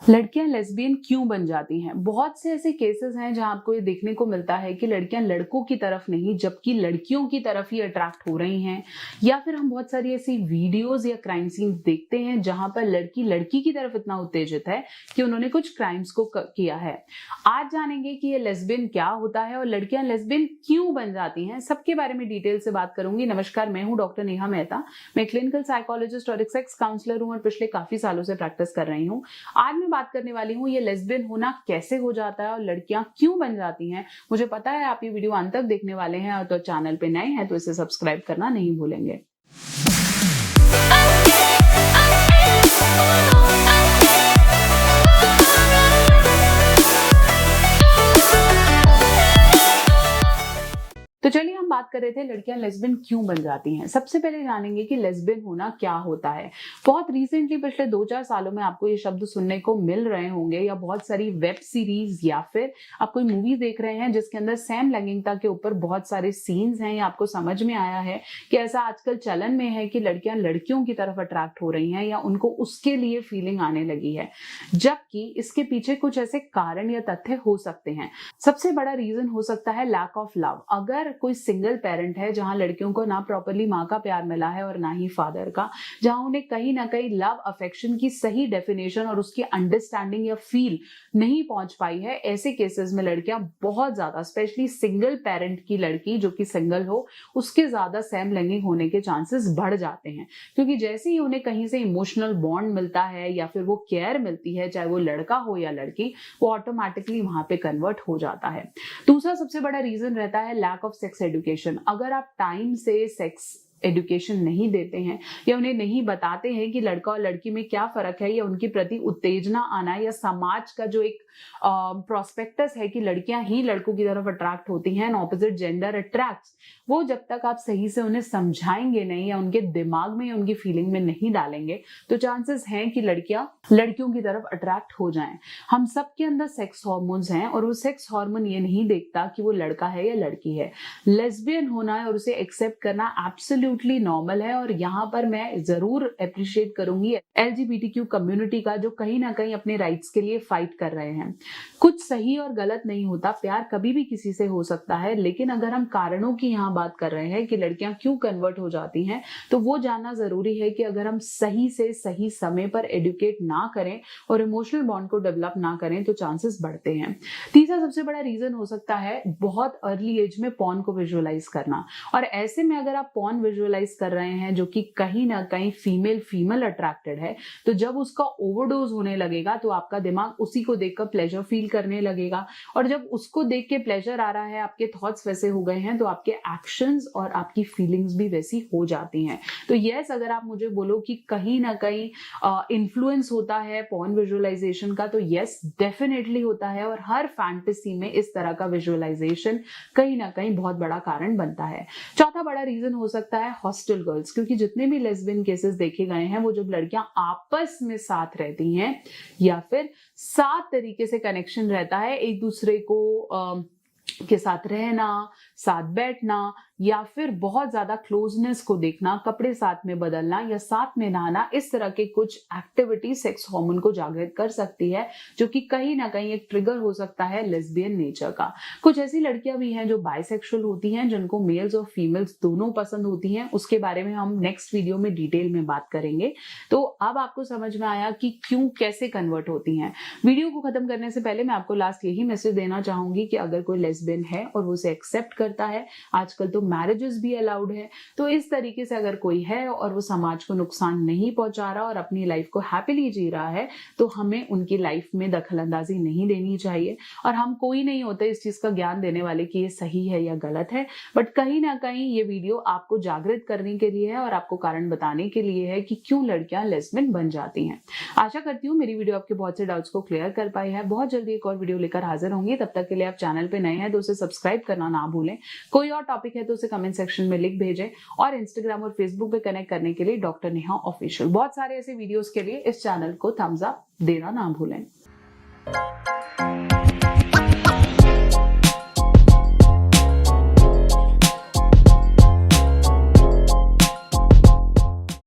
लड़कियां लेस्बियन क्यों बन जाती हैं? बहुत से ऐसे केसेस हैं जहां आपको ये देखने को मिलता है कि लड़कियां लड़कों की तरफ नहीं जबकि लड़कियों की तरफ ही अट्रैक्ट हो रही हैं, या फिर हम बहुत सारी ऐसी वीडियोस या क्राइम सीन्स देखते हैं जहां पर लड़की लड़की की तरफ इतना उत्तेजित है कि उन्होंने कुछ क्राइम्स को किया है। आज जानेंगे कि ये लेस्बियन क्या होता है और लड़कियां लेस्बियन क्यों बन जाती हैं, सबके बारे में डिटेल से बात करूंगी। नमस्कार, मैं हूं डॉक्टर नेहा मेहता। मैं क्लिनिकल साइकोलॉजिस्ट और एक सेक्स काउंसलर हूं और पिछले काफी सालों से प्रैक्टिस कर रही हूं। आज मैं बात करने वाली हूँ ये लेस्बियन होना कैसे हो जाता है और लड़कियां क्यों बन जाती हैं। मुझे पता है आप ये वीडियो अंत तक देखने वाले हैं और तो चैनल पे नए हैं तो इसे सब्सक्राइब करना नहीं भूलेंगे। तो चलिए हम बात कर रहे थे लड़कियां लेस्बियन क्यों बन जाती हैं। सबसे पहले जानेंगे कि लेस्बियन होना क्या होता है। बहुत रिसेंटली पिछले 2-4 सालों में आपको ये शब्द सुनने को मिल रहे होंगे, या बहुत सारी वेब सीरीज या फिर आप कोई मूवी देख रहे हैं जिसके अंदर सेम लैंगिकता के ऊपर बहुत सारे सीन्स हैं, या आपको समझ में आया है कि ऐसा आजकल चलन में है कि लड़कियां लड़कियों की तरफ अट्रैक्ट हो रही हैं या उनको उसके लिए फीलिंग आने लगी है, जबकि इसके पीछे कुछ ऐसे कारण या तथ्य हो सकते हैं। सबसे बड़ा रीजन हो सकता है लैक ऑफ लव। अगर कोई सिंगल पेरेंट है जहां लड़कियों को ना प्रॉपरली माँ का प्यार मिला है और ना ही फादर का, जहां उन्हें कहीं ना कहीं लव अफेक्शन की सही डेफिनेशन और उसकी अंडरस्टैंडिंग या फील नहीं पहुंच पाई है, ऐसे केसेस में लड़कियां बहुत ज्यादा, स्पेशली सिंगल पेरेंट की लड़की जो कि सिंगल हो, उसके ज्यादा सेम लैंगिक होने के चांसेस बढ़ जाते हैं। क्योंकि जैसे ही उन्हें कहीं से इमोशनल बॉन्ड मिलता है या फिर वो केयर मिलती है, चाहे वो लड़का हो या लड़की, वो ऑटोमेटिकली वहां पे कन्वर्ट हो जाता है। दूसरा सबसे बड़ा रीजन रहता है लैक ऑफ सेक्स एजुकेशन। अगर आप टाइम से सेक्स एजुकेशन नहीं देते हैं या उन्हें नहीं बताते हैं कि लड़का और लड़की में क्या फर्क है, या उनके प्रति उत्तेजना आना, या समाज का जो एक प्रोस्पेक्टस है कि लड़कियां ही लड़कों की तरफ अट्रैक्ट होती हैं, ऑपोजिट जेंडर अट्रैक्ट्स, वो जब तक आप सही से उन्हें समझाएंगे नहीं या उनके दिमाग में या उनकी फीलिंग में नहीं डालेंगे, तो चांसेस हैं कि लड़कियां लड़कियों की तरफ अट्रैक्ट हो जाएं। हम सबके अंदर सेक्स हार्मोन्स हैं और वो सेक्स हार्मोन ये नहीं देखता कि वो लड़का है या लड़की है। लेस्बियन होना है और उसे एक्सेप्ट करना एब्सोल्युटली नॉर्मल है। और यहाँ पर मैं जरूर अप्रिशिएट करूंगी LGBTQ कम्युनिटी का, जो कहीं ना कहीं अपने राइट्स के लिए फाइट कर रहे हैं। कुछ सही और गलत नहीं होता, प्यार कभी भी किसी से हो सकता है, लेकिन अगर हम कारणों की यहाँ बात कर रहे हैं कि लड़कियां क्यों कन्वर्ट हो जाती हैं, तो वो जानना जरूरी है कि अगर हम सही से सही समय पर एडुकेट ना करें और इमोशनल बॉन्ड को डेवलप ना करें तो चांसेस बढ़ते हैं। तीसरा सबसे बड़ा रीजन हो सकता है बहुत अर्ली एज में पॉर्न को विजुअलाइज करना। और ऐसे में अगर आप पॉर्न विजुअलाइज कर रहे हैं जो कि कहीं ना कहीं फीमेल अट्रैक्टेड है, तो जब उसका ओवरडोज होने लगेगा तो आपका दिमाग उसी को देखकर प्लेजर फील करने लगेगा, और जब उसको देख के प्लेजर आ रहा है, आपके थॉट्स वैसे हो गए हैं, तो आपके एक्शंस और आपकी फीलिंग्स भी वैसी हो जाती हैं। तो यस, अगर आप मुझे बोलो कि कहीं ना कहीं इन्फ्लुएंस होता है पॉर्न विजुअलाइजेशन का, तो यस डेफिनेटली होता है। और हर फैंटेसी में इस तरह का विजुअलाइजेशन कहीं ना कहीं बहुत बड़ा कारण बनता है। चौथा बड़ा रीजन हो सकता है हॉस्टल गर्ल्स, क्योंकि जितने भी लेस्बियन केसेस देखे गए हैं, वो जब लड़कियां आपस में साथ रहती हैं या फिर साथ तरीके से कनेक्शन रहता है, एक दूसरे को के साथ रहना, साथ बैठना, या फिर बहुत ज्यादा क्लोजनेस को देखना, कपड़े साथ में बदलना या साथ में नहाना, इस तरह के कुछ एक्टिविटी सेक्स हार्मोन को जागृत कर सकती है, जो कि कहीं ना कहीं एक ट्रिगर हो सकता है लेस्बियन नेचर का। कुछ ऐसी लड़कियां भी हैं जो बाइसेक्सुअल होती हैं, जिनको मेल्स और फीमेल्स दोनों पसंद होती हैं। उसके बारे में हम नेक्स्ट वीडियो में डिटेल में बात करेंगे। तो अब आपको समझ में आया कि क्यों, कैसे कन्वर्ट होती हैं। वीडियो को खत्म करने से पहले मैं आपको लास्ट यही मैसेज देना चाहूंगी कि अगर कोई लेस्बियन है और वो उसे एक्सेप्ट करता है, आजकल तो मैरिजेस भी अलाउड है, तो इस तरीके से अगर कोई है और वो समाज को नुकसान नहीं पहुंचा रहा और अपनी लाइफ को हैप्पीली जी रहा है, तो हमें उनकी लाइफ में दखलंदाजी नहीं देनी चाहिए। और हम कोई नहीं होते इस चीज का ज्ञान देने वाले कि ये सही है या गलत है, बट कहीं ना कहीं ये वीडियो आपको जागृत करने के लिए है और आपको कारण बताने के लिए है कि क्यों लड़कियां लेस्बियन बन जाती हैं। आशा करती हूँ मेरी वीडियो आपके बहुत से डाउट्स को क्लियर कर पाई है। बहुत जल्दी एक और वीडियो लेकर हाजिर होंगी। तब तक के लिए आप चैनल पे नए हैं तो उसे सब्सक्राइब करना ना भूलें। कोई और टॉपिक है तो उसे कमेंट सेक्शन में लिख भेजें, और इंस्टाग्राम और फेसबुक पे कनेक्ट करने के लिए डॉक्टर नेहा ऑफिशियल। बहुत सारे ऐसे वीडियोस के लिए इस चैनल को थम्स अप देना ना भूलें।